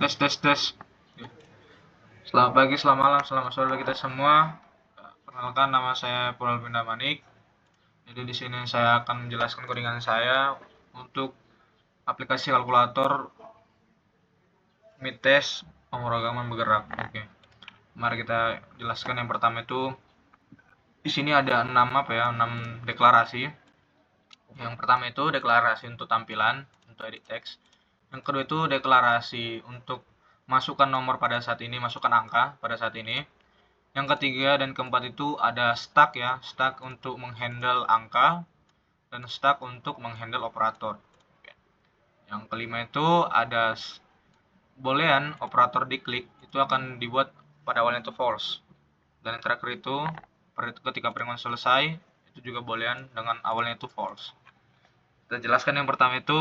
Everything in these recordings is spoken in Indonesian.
Tes tes tes. Selamat pagi, selamat malam, selamat sore bagi kita semua. Perkenalkan, nama saya Purwalpinda Manik. Jadi di sini saya akan menjelaskan codingan saya untuk aplikasi kalkulator mid test pemrograman bergerak. Oke. Mari kita jelaskan. Yang pertama itu di sini ada 6 deklarasi. Yang pertama itu deklarasi untuk tampilan, untuk edit text. Yang kedua itu deklarasi untuk masukkan nomor pada saat ini, masukkan angka pada saat ini. Yang ketiga dan keempat itu ada stack ya, stack untuk menghandle angka dan stack untuk menghandle operator. Yang kelima itu ada boolean operator diklik itu akan dibuat pada awalnya itu false. Dan yang terakhir itu ketika peringan selesai itu juga boolean dengan awalnya itu false. Kita jelaskan yang pertama itu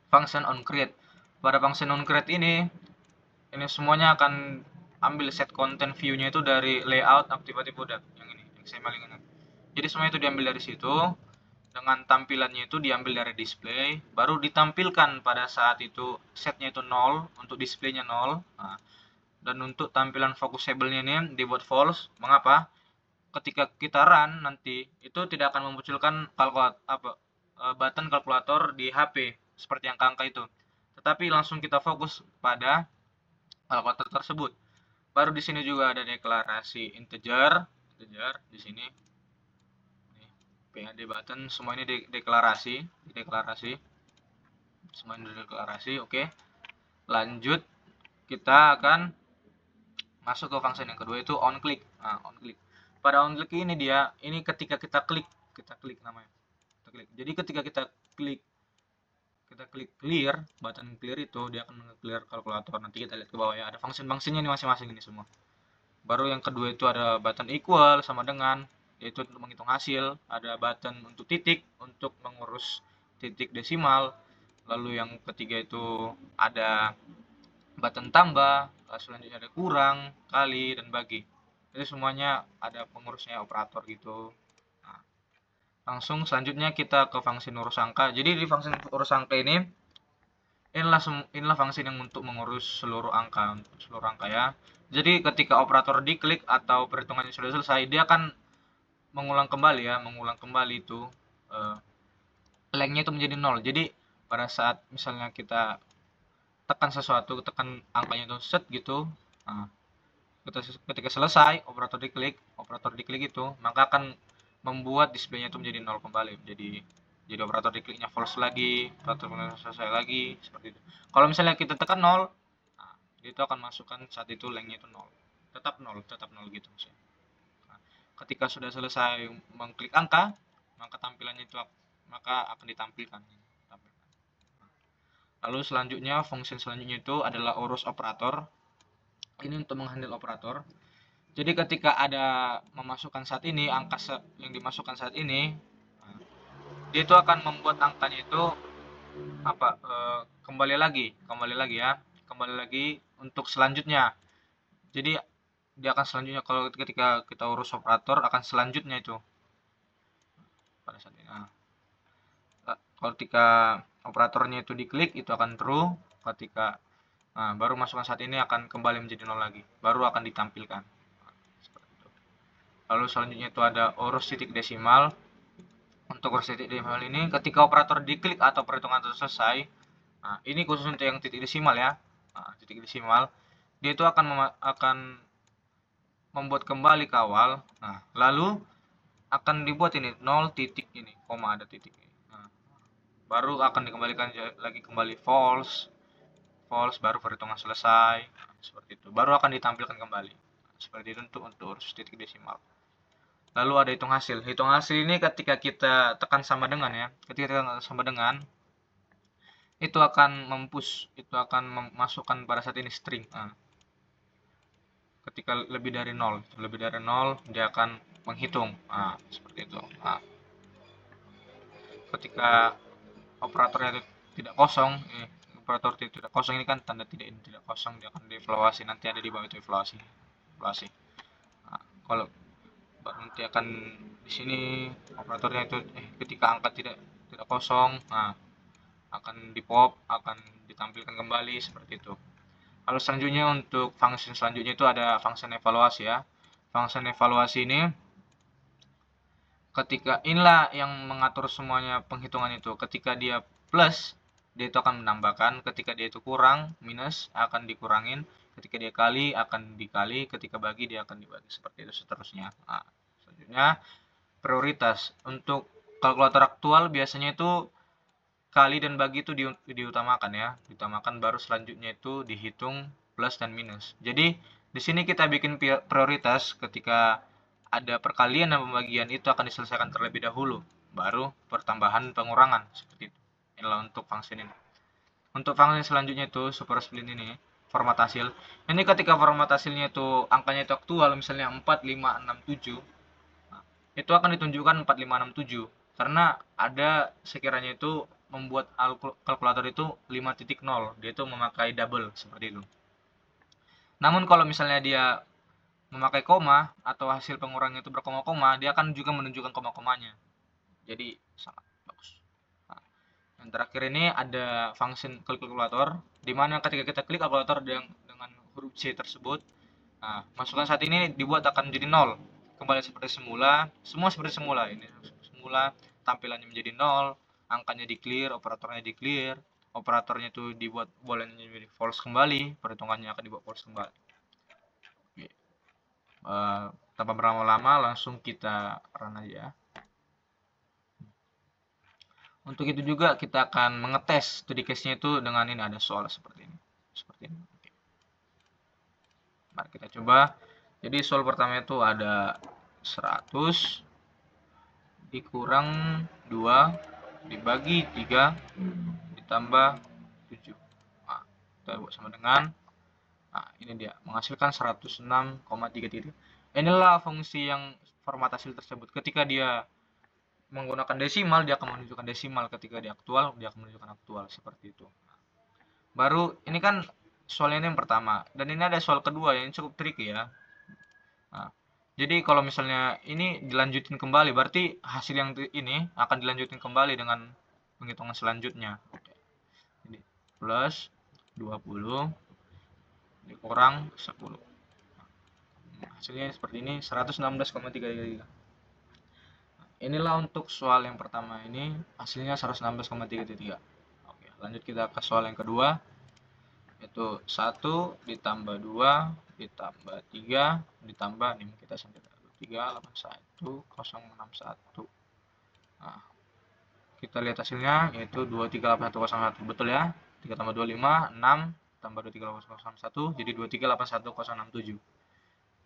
function onCreate. Pada function onCreate ini semuanya akan ambil set content view-nya itu dari layout activity product yang ini XML ini. Jadi semuanya itu diambil dari situ, dengan tampilannya itu diambil dari display, baru ditampilkan pada saat itu setnya itu 0 untuk displaynya 0. Nah, dan untuk tampilan focusable-nya ini dibuat false. Mengapa? Ketika kita run nanti itu tidak akan memunculkan button kalkulator di HP seperti angka-angka itu. Tetapi langsung kita fokus pada kalkulator tersebut. Baru di sini juga ada deklarasi integer di sini. PAD button semua ini deklarasi. Semua ini deklarasi, oke. Lanjut kita akan masuk ke function yang kedua itu onClick. Nah, onClick. Pada onClick ini ketika kita klik namanya. Jadi ketika kita klik clear, button clear itu dia akan clear kalkulator. Nanti kita lihat ke bawah ya, ada function-functionnya ini masing-masing ini semua. Baru yang kedua itu ada button equal sama dengan, yaitu untuk menghitung hasil. Ada button untuk titik untuk mengurus titik desimal. Lalu yang ketiga itu ada button tambah, selanjutnya ada kurang, kali, dan bagi. Jadi semuanya ada pengurusnya operator gitu. Nah, langsung selanjutnya kita ke fungsi urus angka. Jadi di fungsi urus angka inilah fungsi yang untuk mengurus seluruh angka ya. Jadi ketika operator diklik atau perhitungannya sudah selesai, dia akan mengulang kembali itu lengthnya itu menjadi 0. Jadi pada saat misalnya kita tekan sesuatu, tekan angkanya itu set gitu, nah, ketika selesai operator diklik itu, maka akan membuat displaynya itu menjadi 0 kembali, jadi operator dikliknya false lagi, operator selesai lagi, seperti itu. Kalau misalnya kita tekan 0, nah, itu akan masukkan saat itu lengthnya itu 0, tetap 0 gitu misalnya. Nah, ketika sudah selesai mengklik angka, maka tampilannya itu akan ditampilkan. Lalu selanjutnya fungsi selanjutnya itu adalah urus operator. Ini untuk menghandle operator. Jadi ketika ada memasukkan saat ini, angka yang dimasukkan saat ini, dia itu akan membuat angkanya itu kembali lagi untuk selanjutnya. Jadi dia akan selanjutnya, kalau ketika kita urus operator akan selanjutnya itu pada saat ini. Kalau ketika operatornya itu diklik itu akan true, ketika baru masukkan saat ini akan kembali menjadi 0 lagi, baru akan ditampilkan. Lalu selanjutnya itu ada urus titik desimal. Untuk urus titik desimal ini ketika operator diklik atau perhitungan itu selesai, ini khusus untuk yang titik desimal ya. Titik desimal dia itu akan membuat kembali ke awal. Lalu akan dibuat ini 0 titik ini, koma ada titik ini. Baru akan dikembalikan lagi kembali false, baru perhitungan selesai, seperti itu. Baru akan ditampilkan kembali. Seperti itu untuk urus titik desimal. Lalu ada hitung hasil. Hitung hasil ini ketika kita tekan sama dengan ya. Ketika kita tekan sama dengan, itu akan akan memasukkan pada saat ini string. Ketika lebih dari 0 dia akan menghitung. Seperti itu. Ketika operatornya itu tidak kosong, operator tidak kosong ini kan tanda tidak kosong, dia akan dievaluasi, nanti ada di bawah itu evaluasi. Kalau nanti akan di sini operatornya itu ketika angka tidak kosong, akan di pop, akan ditampilkan kembali seperti itu. Lalu selanjutnya untuk function selanjutnya itu ada function evaluasi ya. Function evaluasi ini ketika inilah yang mengatur semuanya penghitungan itu. Ketika dia plus, dia itu akan menambahkan. Ketika dia itu kurang, minus, akan dikurangin. Ketika dia kali, akan dikali. Ketika bagi, dia akan dibagi. Seperti itu seterusnya. Nah, selanjutnya, prioritas. Untuk kalkulator aktual biasanya itu kali dan bagi itu diutamakan ya. Diutamakan baru selanjutnya itu dihitung plus dan minus. Jadi, di sini kita bikin prioritas ketika ada perkalian dan pembagian itu akan diselesaikan terlebih dahulu, baru pertambahan pengurangan seperti itu. Inilah untuk function ini. Untuk function selanjutnya itu super split ini format hasil. Ini ketika format hasilnya itu angkanya itu aktual, misalnya 4, 5, 6, 7, itu akan ditunjukkan 4, 5, 6, 7 karena ada sekiranya itu membuat kalkulator itu 5.0, dia itu memakai double seperti itu. Namun kalau misalnya dia memakai koma atau hasil pengurangnya itu berkoma-koma, dia akan juga menunjukkan koma-komanya. Jadi sangat bagus. Nah, yang terakhir ini ada function kalkulator, di mana ketika kita klik kalkulator dengan huruf C tersebut, nah, masukan saat ini dibuat akan menjadi 0. Kembali seperti semula, semua seperti semula. Ini semula tampilannya menjadi 0, angkanya di clear, operatornya di clear, operatornya itu dibuat bolanya menjadi false kembali, perhitungannya akan dibuat false kembali. Tanpa berlama-lama langsung kita run aja. Untuk itu juga kita akan mengetes studi case-nya itu dengan ini ada soal seperti ini. Oke. Mari kita coba. Jadi soal pertama itu ada 100 dikurang 2 dibagi 3 ditambah 7. Nah, kita buat sama dengan ini dia menghasilkan 106,33. Inilah fungsi yang format hasil tersebut. Ketika dia menggunakan desimal, dia akan menunjukkan desimal. Ketika dia aktual, dia akan menunjukkan aktual seperti itu. Baru ini kan soal ini yang pertama, dan ini ada soal kedua yang cukup tricky ya. Nah, jadi kalau misalnya ini dilanjutin kembali, berarti hasil yang ini akan dilanjutin kembali dengan penghitungan selanjutnya. Oke. Jadi plus 20 dikurang 10. Hasilnya seperti ini 116,33. Inilah untuk soal yang pertama ini hasilnya 116,33. Oke, lanjut kita ke soal yang kedua. Itu 1 ditambah 2 ditambah 3 ditambah ini kita sampai 381,061. Nah, kita lihat hasilnya yaitu 238101. Betul ya? 3 tambah 25 6 tambah 238101 jadi 2381067.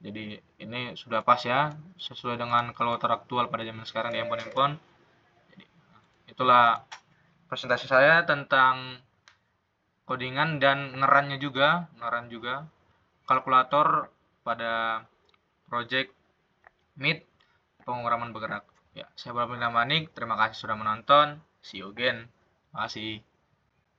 Jadi ini sudah pas ya, sesuai dengan kalkulator aktual pada zaman sekarang di handphone. Jadi itulah presentasi saya tentang codingan dan ngeran juga kalkulator pada project Meet penguraman bergerak. Ya, saya Balapin Manik, terima kasih sudah menonton. See you again. Terima kasih.